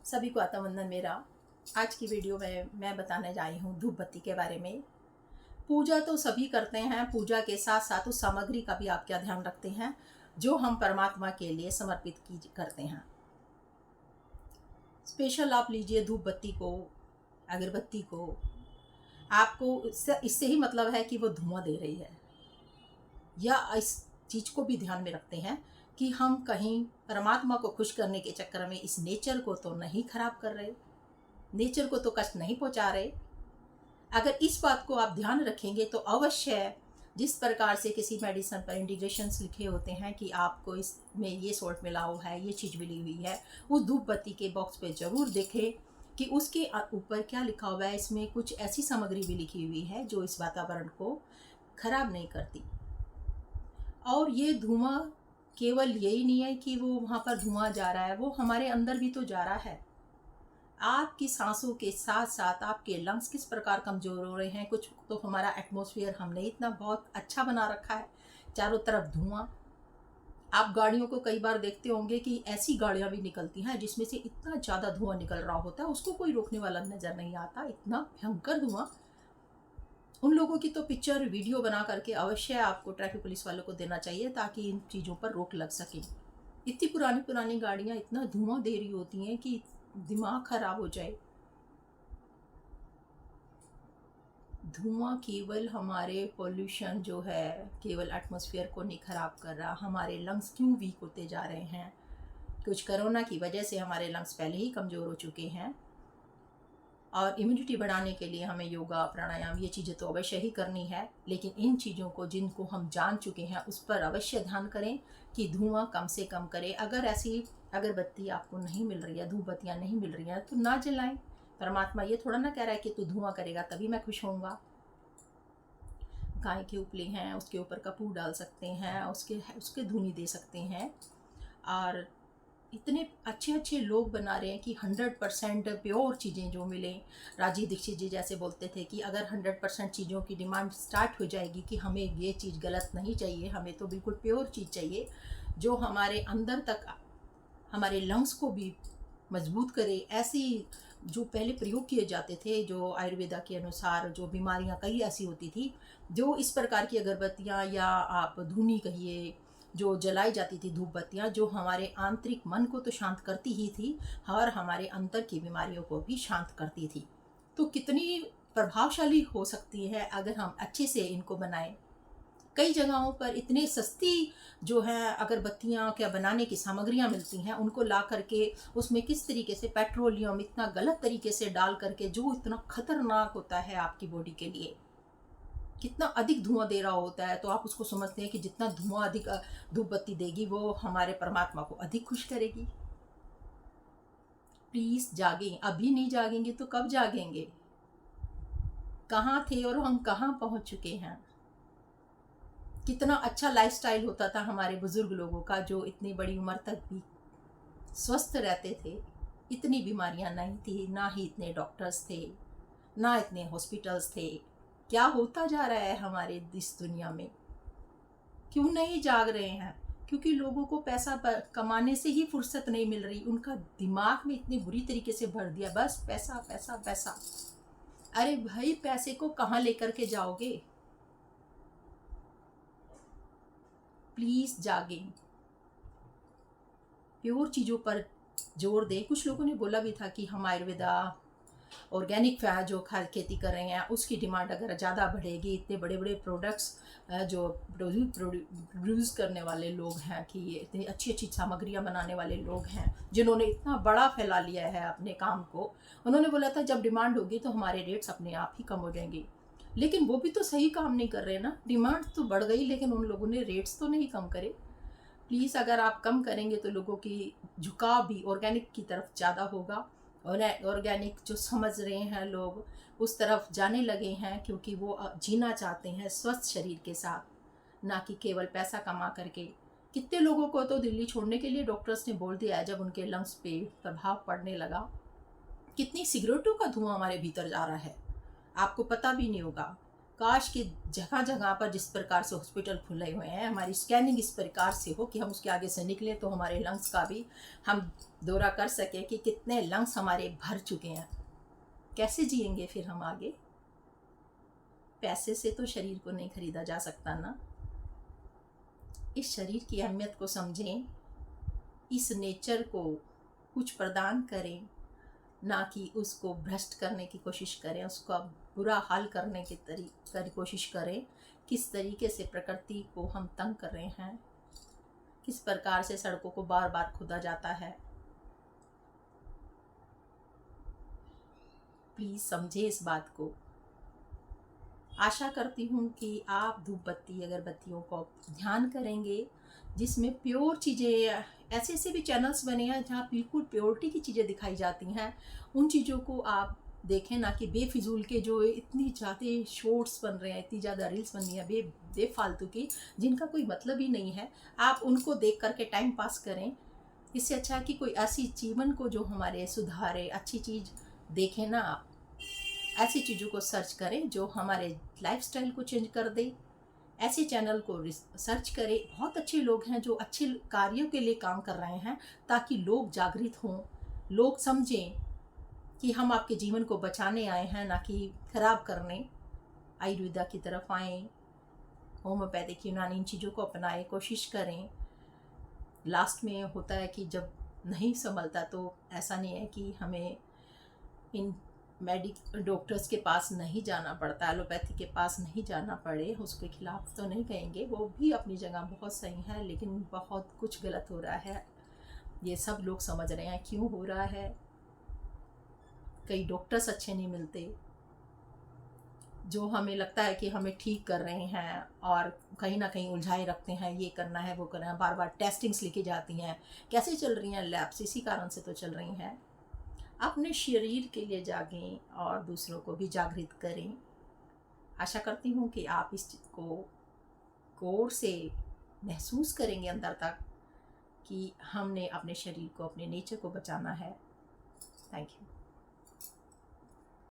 सभी को आता वंदन मेरा। आज की वीडियो में मैं बताने जा रही हूँ धूप बत्ती के बारे में। पूजा तो सभी करते हैं, पूजा के साथ साथ उस सामग्री का भी आप क्या ध्यान रखते हैं जो हम परमात्मा के लिए समर्पित करते हैं। स्पेशल आप लीजिए धूप बत्ती को, अगरबत्ती को। आपको इससे ही मतलब है कि वो धुआं दे रही है, या इस चीज़ को भी ध्यान में रखते हैं कि हम कहीं परमात्मा को खुश करने के चक्कर में इस नेचर को तो नहीं खराब कर रहे, नेचर को तो कष्ट नहीं पहुंचा रहे। अगर इस बात को आप ध्यान रखेंगे तो अवश्य जिस प्रकार से किसी मेडिसिन पर इंडिकेशंस लिखे होते हैं कि आपको इसमें ये सॉल्ट मिला हुआ है, ये चीज़ मिली हुई है, उस धूप बत्ती के बॉक्स पे ज़रूर देखें कि उसके ऊपर क्या लिखा हुआ है। इसमें कुछ ऐसी सामग्री भी लिखी हुई है जो इस वातावरण को खराब नहीं करती। और ये धुआं केवल यही नहीं है कि वो वहाँ पर धुआं जा रहा है, वो हमारे अंदर भी तो जा रहा है। आपकी सांसों के साथ साथ आपके लंग्स किस प्रकार कमज़ोर हो रहे हैं। कुछ तो हमारा एटमॉस्फेयर हमने इतना बहुत अच्छा बना रखा है, चारों तरफ धुआं। आप गाड़ियों को कई बार देखते होंगे कि ऐसी गाड़ियां भी निकलती हैं जिसमें से इतना ज़्यादा धुआं निकल रहा होता है, उसको कोई रोकने वाला नज़र नहीं आता, इतना भयंकर धुआं। उन लोगों की तो पिक्चर वीडियो बना करके अवश्य आपको ट्रैफिक पुलिस वालों को देना चाहिए ताकि इन चीज़ों पर रोक लग सके। इतनी पुरानी पुरानी गाड़ियाँ इतना धुआं दे रही होती हैं कि दिमाग खराब हो जाए। धुआं केवल हमारे पोल्यूशन जो है केवल एटमॉस्फेयर को नहीं खराब कर रहा, हमारे लंग्स क्यों वीक होते जा रहे हैं। कुछ कोरोना की वजह से हमारे लंग्स पहले ही कमज़ोर हो चुके हैं, और इम्यूनिटी बढ़ाने के लिए हमें योगा, प्राणायाम, ये चीज़ें तो अवश्य ही करनी है। लेकिन इन चीज़ों को जिनको हम जान चुके हैं उस पर अवश्य ध्यान करें कि धुआं कम से कम करें। अगर ऐसी अगरबत्ती आपको नहीं मिल रही है, धूप बत्तियाँ नहीं मिल रही हैं, तो ना जलाएं। परमात्मा ये थोड़ा ना कह रहा है कि तू धुआं करेगा तभी मैं खुश होऊंगा। गाय के उपले हैं, उसके ऊपर कपूर डाल सकते हैं, उसके धुनी दे सकते हैं। और इतने अच्छे अच्छे लोग बना रहे हैं कि 100% प्योर चीज़ें जो मिलें। राजीव दीक्षित जी जैसे बोलते थे कि अगर 100% चीज़ों की डिमांड स्टार्ट हो जाएगी कि हमें ये चीज़ गलत नहीं चाहिए, हमें तो बिल्कुल प्योर चीज़ चाहिए जो हमारे अंदर तक हमारे लंग्स को भी मजबूत करे। ऐसी जो पहले प्रयोग किए जाते थे, जो आयुर्वेदा के अनुसार जो बीमारियां कई ऐसी होती थी, जो इस प्रकार की अगरबत्तियां या आप धूनी कहिए जो जलाई जाती थी, धूप बत्तियाँ, जो हमारे आंतरिक मन को तो शांत करती ही थी और हमारे अंतर की बीमारियों को भी शांत करती थी। तो कितनी प्रभावशाली हो सकती है अगर हम अच्छे से इनको बनाएं। कई जगहों पर इतनी सस्ती जो है अगरबत्तियाँ क्या बनाने की सामग्रियाँ मिलती हैं, उनको ला करके उसमें किस तरीके से पेट्रोलियम इतना गलत तरीके से डाल करके जो इतना खतरनाक होता है आपकी बॉडी के लिए, कितना अधिक धुआं दे रहा होता है, तो आप उसको समझते हैं कि जितना धुआं अधिक धूप बत्ती देगी वो हमारे परमात्मा को अधिक खुश करेगी। प्लीज जागें। अभी नहीं जागेंगे तो कब जागेंगे। कहाँ थे और हम कहाँ पहुंच चुके हैं। कितना अच्छा लाइफस्टाइल होता था हमारे बुजुर्ग लोगों का, जो इतनी बड़ी उम्र तक भी स्वस्थ रहते थे। इतनी बीमारियां नहीं थी, ना ही इतने डॉक्टर्स थे, ना इतने हॉस्पिटल्स थे। क्या होता जा रहा है हमारे इस दुनिया में। क्यों नहीं जाग रहे हैं? क्योंकि लोगों को पैसा कमाने से ही फुर्सत नहीं मिल रही। उनका दिमाग में इतनी बुरी तरीके से भर दिया, बस पैसा पैसा पैसा। अरे भाई, पैसे को कहाँ लेकर के जाओगे। प्लीज जागें, प्योर चीज़ों पर जोर दें। कुछ लोगों ने बोला भी था कि हम आयुर्वेदा ऑर्गेनिक जो खेती कर रहे हैं उसकी डिमांड अगर ज़्यादा बढ़ेगी, इतने बड़े बड़े प्रोडक्ट्स जो प्रोड्यूस करने वाले लोग हैं, कि ये इतनी अच्छी अच्छी सामग्रियां बनाने वाले लोग हैं जिन्होंने इतना बड़ा फैला लिया है अपने काम को, उन्होंने बोला था जब डिमांड होगी तो हमारे रेट्स अपने आप ही कम हो जाएंगे। लेकिन वो भी तो सही काम नहीं कर रहे ना। डिमांड तो बढ़ गई लेकिन उन लोगों ने रेट्स तो नहीं कम करे। प्लीज़ अगर आप कम करेंगे तो लोगों की झुकाव भी ऑर्गेनिक की तरफ ज़्यादा होगा। और ऑर्गेनिक जो समझ रहे हैं लोग उस तरफ जाने लगे हैं, क्योंकि वो जीना चाहते हैं स्वस्थ शरीर के साथ, ना कि केवल पैसा कमा करके। कितने लोगों को तो दिल्ली छोड़ने के लिए डॉक्टर्स ने बोल दिया है जब उनके लंग्स पे प्रभाव पड़ने लगा। कितनी सिगरेटों का धुआं हमारे भीतर जा रहा है, आपको पता भी नहीं होगा। काश कि जगह जगह पर जिस प्रकार से हॉस्पिटल खुले हुए हैं, हमारी स्कैनिंग इस प्रकार से हो कि हम उसके आगे से निकले तो हमारे लंग्स का भी हम दौरा कर सकें कि कितने लंग्स हमारे भर चुके हैं। कैसे जिएंगे फिर हम आगे? पैसे से तो शरीर को नहीं खरीदा जा सकता ना। इस शरीर की अहमियत को समझें, इस नेचर को कुछ प्रदान करें, ना कि उसको भ्रष्ट करने की कोशिश करें, उसका बुरा हाल करने की कोशिश करें। किस तरीके से प्रकृति को हम तंग कर रहे हैं, किस प्रकार से सड़कों को बार बार खोदा जाता है। प्लीज़ समझे इस बात को। आशा करती हूँ कि आप धूप बत्ती अगरबत्तियों को ध्यान करेंगे, जिसमें प्योर चीज़ें, ऐसे ऐसे भी चैनल्स बने हैं जहाँ बिल्कुल प्योरिटी की चीज़ें दिखाई जाती हैं। उन चीज़ों को आप देखें, ना कि बेफिजूल के जो इतनी ज़्यादा शॉर्ट्स बन रहे हैं, इतनी ज़्यादा रील्स बन रही हैं बेफालतू की, जिनका कोई मतलब ही नहीं है। आप उनको देख करके टाइम पास करें। इससे अच्छा है कि कोई ऐसी जीवन को जो हमारे सुधारे, अच्छी चीज़ देखें ना आप। ऐसी चीज़ों को सर्च करें जो हमारे लाइफस्टाइल को चेंज कर दे। ऐसे चैनल को सर्च करें। बहुत अच्छे लोग हैं जो अच्छे कार्यों के लिए काम कर रहे हैं, ताकि लोग जागृत हों, लोग समझें कि हम आपके जीवन को बचाने आए हैं, ना कि खराब करने। आयुर्वेदा की तरफ आएँ, होम्योपैथिक, यूनानी, इन चीज़ों को अपनाएं, कोशिश करें। लास्ट में होता है कि जब नहीं संभलता तो ऐसा नहीं है कि हमें इन डॉक्टर्स के पास नहीं जाना पड़ता, एलोपैथी के पास नहीं जाना पड़े। उसके खिलाफ तो नहीं कहेंगे, वो भी अपनी जगह बहुत सही है, लेकिन बहुत कुछ गलत हो रहा है। ये सब लोग समझ रहे हैं क्यों हो रहा है। कई डॉक्टर्स अच्छे नहीं मिलते जो हमें लगता है कि हमें ठीक कर रहे हैं, और कहीं ना कहीं उलझाए रखते हैं, ये करना है वो करना है, बार बार टेस्टिंग्स लिखी जाती हैं। कैसे चल रही हैं लैब्स? इसी कारण से तो चल रही हैं। अपने शरीर के लिए जागें और दूसरों को भी जागृत करें। आशा करती हूँ कि आप इस चीज़ को गौर से महसूस करेंगे अंदर तक कि हमने अपने शरीर को, अपने नेचर को बचाना है। Thank you.